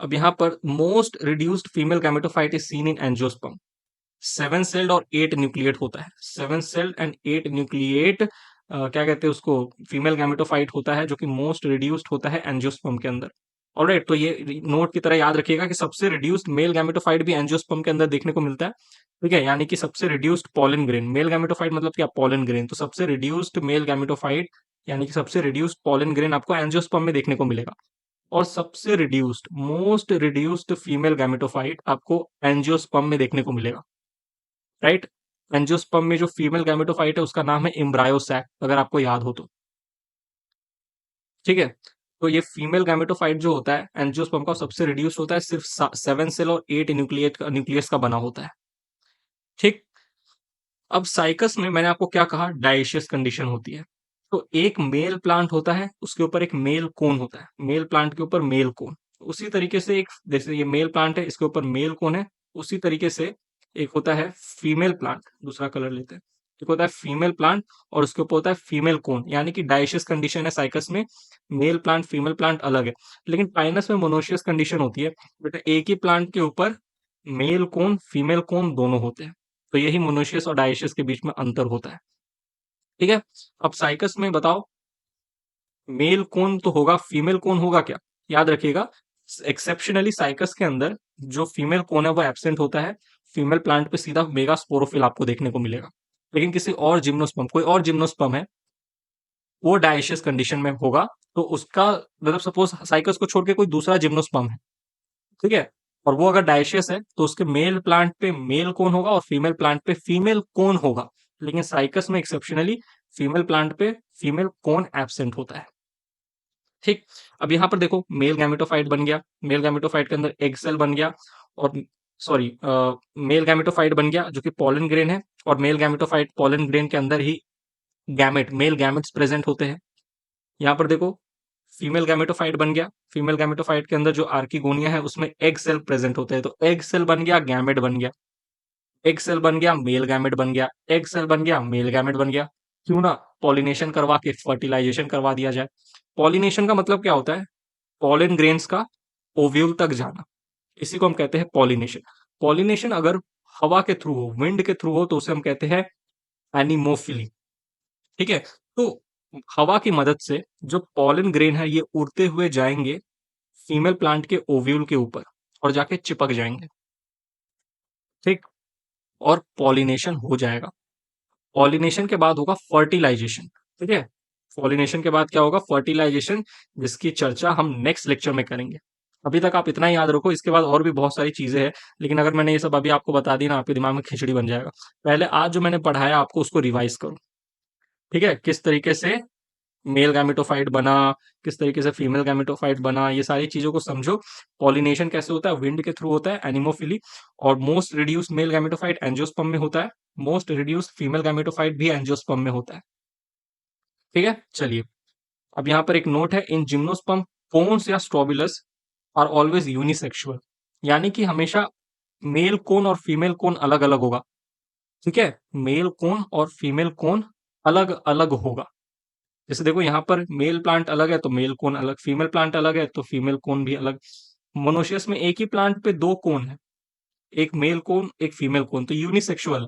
अब यहाँ पर most reduced female gametophyte is seen in angiosperm. 7 sailed और 8 न्यूक्लिएट होता है। 7 सेल्ड एंड 8 न्यूक्लिएट, क्या कहते हैं उसको? फीमेल गैमेटोफाइट होता है, जो कि मोस्ट रिड्यूस्ड होता है एंजियोस्पर्म के अंदर। ऑलराइट, तो ये नोट की तरह याद रखिएगा कि सबसे रिड्यूस्ड मेल गैमेटोफाइट भी एंजियोस्पर्म के अंदर देखने को मिलता है। ठीक है, यानी कि सबसे reduced pollen grain, male gametophyte मतलब क्या? Pollen grain. तो सबसे रिड्यूस्ड मेल गैमेटोफाइट यानी कि सबसे रिड्यूस्ड पोलन ग्रेन आपको एंजियोस्पर्म में देखने को मिलेगा। और सबसे reduced, most reduced female gametophyte आपको एंजियोस्पर्म में देखने को मिलेगा। राइट, एंजियोस्पर्म में जो फीमेल गैमेटोफाइट है उसका नाम है एम्ब्रायोसैक, अगर आपको याद हो तो। ठीक है, तो ये फीमेल गैमेटोफाइट जो होता है एंजियोस्पर्म का, सबसे रिड्यूस होता है, सिर्फ 7 सेल और 8 न्यूक्लियस का बना होता है। ठीक, अब साइकस में मैंने आपको क्या कहा? डाइशियस कंडीशन होती है। तो एक मेल प्लांट होता है, उसके ऊपर एक मेल कोन होता है, मेल प्लांट के ऊपर मेल कोन। उसी तरीके से एक, जैसे ये मेल प्लांट है, इसके ऊपर मेल कोन है, उसी तरीके से एक होता है फीमेल प्लांट। दूसरा कलर लेते हैं। एक होता है फीमेल प्लांट और उसके ऊपर होता है फीमेल कोन, यानी कि डाइशियस कंडीशन है साइकस में, मेल प्लांट फीमेल प्लांट अलग है। लेकिन पाइनस में मोनोशियस कंडीशन होती है, बेटा एक ही प्लांट के ऊपर मेल कोन फीमेल कोन दोनों होते हैं। तो यही मोनोशियस और डाइशियस के बीच में अंतर होता है। ठीक है, अब साइकस में बताओ, मेल कोन तो होगा, फीमेल कोन होगा क्या? याद रखिएगा, एक्सेप्शनली साइकस के अंदर जो फीमेल कोन है वो एब्सेंट होता है। फीमेल प्लांट पे सीधा मेगा स्पोरोफिल आपको देखने को मिलेगा। लेकिन किसी और जिम्नोस्पर्म, कोई और जिम्नोस्पर्म है, वो डायशियस कंडीशन में होगा, तो उसका मतलब सपोज साइकस को छोड़ के कोई दूसरा जिम्नोस्पर्म है, ठीक है, और वो अगर डायशियस है तो उसके मेल प्लांट पे मेल कोन होगा और फीमेल प्लांट पे फीमेल कोन होगा। लेकिन साइकस में एक्सेप्शनली फीमेल प्लांट पे फीमेल कोन एब्सेंट होता है। ठीक, अब यहां पर देखो मेल गैमेटोफाइट बन गया, मेल गैमेटोफाइट के अंदर एग सेल बन गया, और सॉरी मेल गैमेटोफाइट बन गया जो कि पॉलन ग्रेन है, और मेल गैमेटोफाइट पॉलन ग्रेन के अंदर ही गैमेट मेल गैमेट्स प्रेजेंट होते हैं। यहाँ पर देखो फीमेल गैमेटोफाइट बन गया, फीमेल गैमेटोफाइट के अंदर जो आर्किगोनिया है उसमें एग सेल प्रेजेंट होते हैं, तो एग सेल बन गया गैमेट बन गया, एग सेल बन गया मेल गैमेट बन गया, एग सेल बन गया मेल गैमेट बन गया। क्यों ना पॉलिनेशन करवा के फर्टिलाइजेशन करवा दिया जाए। पॉलिनेशन का मतलब क्या होता है? पॉलन ग्रेन्स का ओव्यूल तक जाना, इसी को हम कहते हैं पॉलिनेशन। पॉलिनेशन अगर हवा के थ्रू हो, विंड के थ्रू हो, तो उसे हम कहते हैं एनिमोफिली। ठीक है, तो हवा की मदद से जो पॉलन ग्रेन है ये उड़ते हुए जाएंगे फीमेल प्लांट के ओव्यूल के ऊपर और जाके चिपक जाएंगे। ठीक, और पॉलिनेशन हो जाएगा। पॉलिनेशन के बाद होगा फर्टिलाइजेशन। ठीक है, पॉलिनेशन के बाद क्या होगा? फर्टिलाइजेशन, जिसकी चर्चा हम नेक्स्ट लेक्चर में करेंगे। अभी तक आप इतना ही याद रखो, इसके बाद और भी बहुत सारी चीजें हैं, लेकिन अगर मैंने ये सब अभी आपको बता दी ना, आपके दिमाग में खिचड़ी बन जाएगा। पहले आज जो मैंने पढ़ाया आपको उसको रिवाइज करो। ठीक है, किस तरीके से मेल गैमेटोफाइट बना, किस तरीके से फीमेल गैमेटोफाइट बना, ये सारी चीजों को समझो। पॉलिनेशन कैसे होता है? विंड के थ्रू होता है, एनिमोफिली, और most reduce male gametophyte angiosperm में होता है, मोस्ट रिड्यूस फीमेल गैमेटोफाइट भी एंजियोस्पर्म में होता है। ठीक है, चलिए अब यहाँ पर एक नोट है, इन जिम्नोस्पर्म कोन्स या स्ट्रोबिलस आर ऑलवेज यूनिसेक्सुअल, यानी कि हमेशा मेल कोन और फीमेल कोन अलग अलग होगा। ठीक है, मेल कोन और फीमेल कोन अलग अलग होगा। जैसे देखो यहाँ पर मेल प्लांट अलग है तो मेल कोन अलग, फीमेल प्लांट अलग है तो फीमेल कोन भी अलग। मोनोशियस में एक ही प्लांट पे दो कोन है, एक मेल कोन एक फीमेल कोन, तो यूनिसेक्सुअल।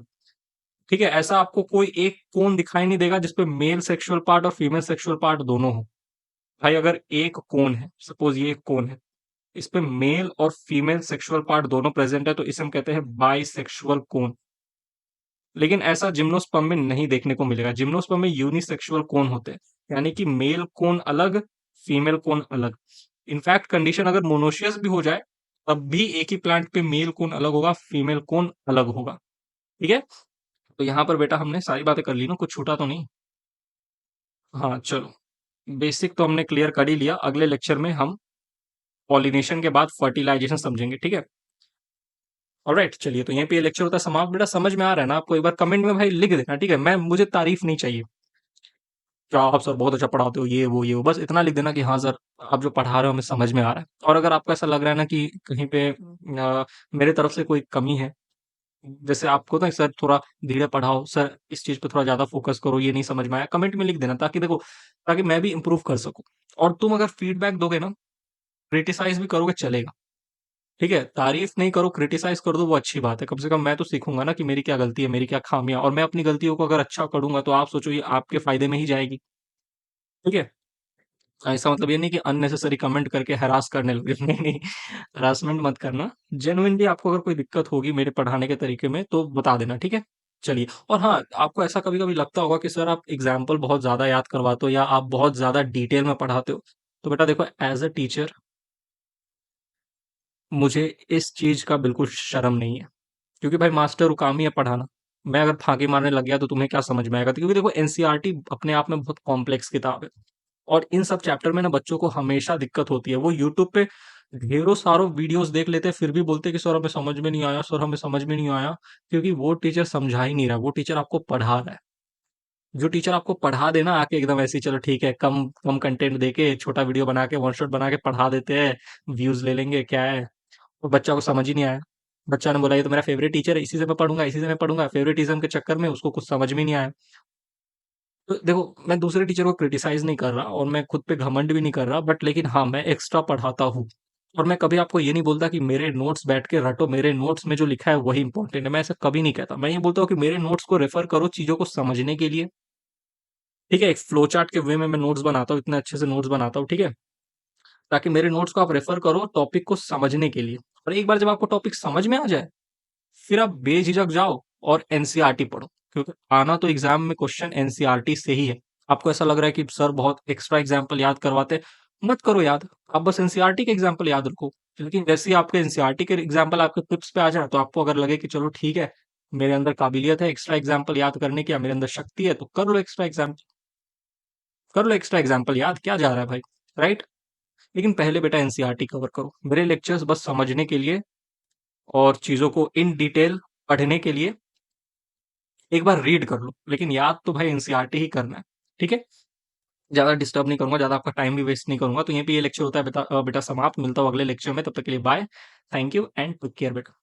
ठीक है, ऐसा आपको कोई एक कोन दिखाई नहीं देगा जिसपे मेल सेक्सुअल पार्ट और फीमेल सेक्सुअल पार्ट दोनों हो। भाई अगर एक कोन है, सपोज ये एक कोन है, इस पे मेल और फीमेल सेक्सुअल पार्ट दोनों प्रेजेंट है, तो इसे हम कहते हैं बाइसेक्सुअल कोन। लेकिन ऐसा जिम्नोस्पर्म में नहीं देखने को मिलेगा। जिम्नोस्पर्म में यूनिसेक्सुअल कोन होते हैं, यानी कि मेल कोन अलग फीमेल कोन अलग। इनफैक्ट कंडीशन अगर मोनोशियस भी हो जाए तब भी एक ही प्लांट पे मेल कोन अलग होगा, फीमेल कोन अलग होगा। ठीक है, तो यहां पर बेटा हमने सारी बातें कर ली ना, कुछ छूटा तो नहीं? हाँ चलो, बेसिक तो हमने क्लियर कर ही लिया। अगले लेक्चर में हम पॉलिनेशन के बाद फर्टिलाइजेशन समझेंगे। ठीक है, ऑलराइट, चलिए तो यहीं पे ये लेक्चर होता है समाप्त। बेटा समझ में आ रहा है ना आपको? एक बार कमेंट में भाई लिख देना, ठीक है? मैं मुझे तारीफ नहीं चाहिए, क्या आप सर बहुत अच्छा पढ़ाते हो, ये वो बस इतना लिख देना कि हाँ सर आप जो पढ़ा रहे हो हमें समझ में आ रहा है। और अगर आपको ऐसा लग रहा है ना कि कहीं पे मेरे तरफ से कोई कमी है, जैसे आपको ना सर थोड़ा धीरे पढ़ाओ, सर इस चीज पे थोड़ा ज्यादा फोकस करो, ये नहीं समझ में आया, कमेंट में लिख देना, ताकि देखो, ताकि मैं भी इंप्रूव कर सकूं। और तुम अगर फीडबैक दोगे ना, क्रिटिसाइज भी करोगे चलेगा, ठीक है? तारीफ नहीं करो, क्रिटिसाइज कर दो, वो अच्छी बात है। कम से कम मैं तो सीखूंगा ना कि मेरी क्या गलती है, मेरी क्या खामियां, और मैं अपनी गलतियों को अगर अच्छा करूंगा तो आप सोचो ये आपके फायदे में ही जाएगी। ठीक है, ऐसा मतलब ये नहीं कि अननेसेसरी कमेंट करके हरास करने लगे। नहीं नहीं, हरासमेंट मत करना। जेन्युइनली आपको अगर कोई दिक्कत होगी मेरे पढ़ाने के तरीके में तो बता देना, ठीक है? चलिए, और हाँ, आपको ऐसा कभी कभी लगता होगा कि सर आप एग्जाम्पल बहुत ज्यादा याद करवाते हो या आप बहुत ज्यादा डिटेल में पढ़ाते हो, तो बेटा देखो, एज अ टीचर मुझे इस चीज का बिल्कुल शर्म नहीं है, क्योंकि भाई मास्टर का काम ही है पढ़ाना। मैं अगर फांकी मारने लग गया तो तुम्हें क्या समझ में आएगा? क्योंकि देखो एनसीईआरटी अपने आप में बहुत कॉम्प्लेक्स किताब है, और इन सब चैप्टर में ना बच्चों को हमेशा दिक्कत होती है। वो यूट्यूब पे ढेरों सारों वीडियोस देख लेते हैं, फिर भी बोलते हैं कि सर हमें समझ में नहीं आया, सर हमें समझ में नहीं आया, क्योंकि वो टीचर समझा ही नहीं रहा, वो टीचर आपको पढ़ा रहा है। जो टीचर आपको पढ़ा देना आके एकदम ऐसे ही, चलो ठीक है, कम कम कंटेंट देके छोटा वीडियो बना के वन शॉट बना के पढ़ा देते हैं, व्यूज ले लेंगे, क्या है, वो बच्चा को समझ ही नहीं आया। बच्चा ने बोला ये तो मेरा फेवरेट टीचर है, इसी से मैं पढ़ूंगा, इसी से मैं पढ़ूंगा। फेवरेटिज्म के चक्कर में उसको कुछ समझ में नहीं आया। तो देखो, मैं दूसरे टीचर को क्रिटिसाइज नहीं कर रहा और मैं खुद पे घमंड भी नहीं कर रहा, बट लेकिन हाँ, मैं एक्स्ट्रा पढ़ाता हूँ। और मैं कभी आपको ये नहीं बोलता कि मेरे नोट्स बैठ के रटो, मेरे नोट्स में जो लिखा है वही इंपॉर्टेंट है। मैं ऐसा कभी नहीं कहता। मैं ये बोलता हूँ कि मेरे नोट्स को रेफर करो चीजों को समझने के लिए। ठीक है, एक फ्लो चार्ट के वे में मैं नोट्स बनाता हूँ, इतने अच्छे से नोट्स बनाता हूँ, ठीक है, ताकि मेरे नोट्स को आप रेफर करो टॉपिक को समझने के लिए। और एक बार जब आपको टॉपिक समझ में आ जाए, फिर आप बेझिझक जाओ और एनसीईआरटी पढ़ो, क्योंकि आना तो एग्जाम में क्वेश्चन एनसीईआरटी से ही है। आपको ऐसा लग रहा है कि सर बहुत एक्स्ट्रा एग्जाम्पल याद करवाते, मत करो याद, आप बस एनसीईआरटी के एग्जाम्पल याद रखो। लेकिन जैसे ही आपके एनसीईआरटी के एग्जाम्पल आपके टिप्स पे आ जाए, तो आपको अगर लगे कि चलो ठीक है, मेरे अंदर काबिलियत है एक्स्ट्रा एग्जाम्पल याद करने की, या मेरे अंदर शक्ति है, तो कर लो एक्स्ट्रा एग्जाम, कर लो एक्स्ट्रा एग्जाम्पल याद, क्या जा रहा है भाई, राइट। लेकिन पहले बेटा एनसीईआरटी कवर करो। मेरे लेक्चर्स बस समझने के लिए और चीजों को इन डिटेल पढ़ने के लिए एक बार रीड कर लो, लेकिन याद तो भाई एनसीईआरटी ही करना है। ठीक है, ज्यादा डिस्टर्ब नहीं करूंगा, ज्यादा आपका टाइम भी वेस्ट नहीं करूंगा। तो यहीं पे ये लेक्चर होता है बेटा, बेटा समाप्त। मिलता हूँ अगले लेक्चर में, तब तक के लिए bye, thank you and take care बेटा।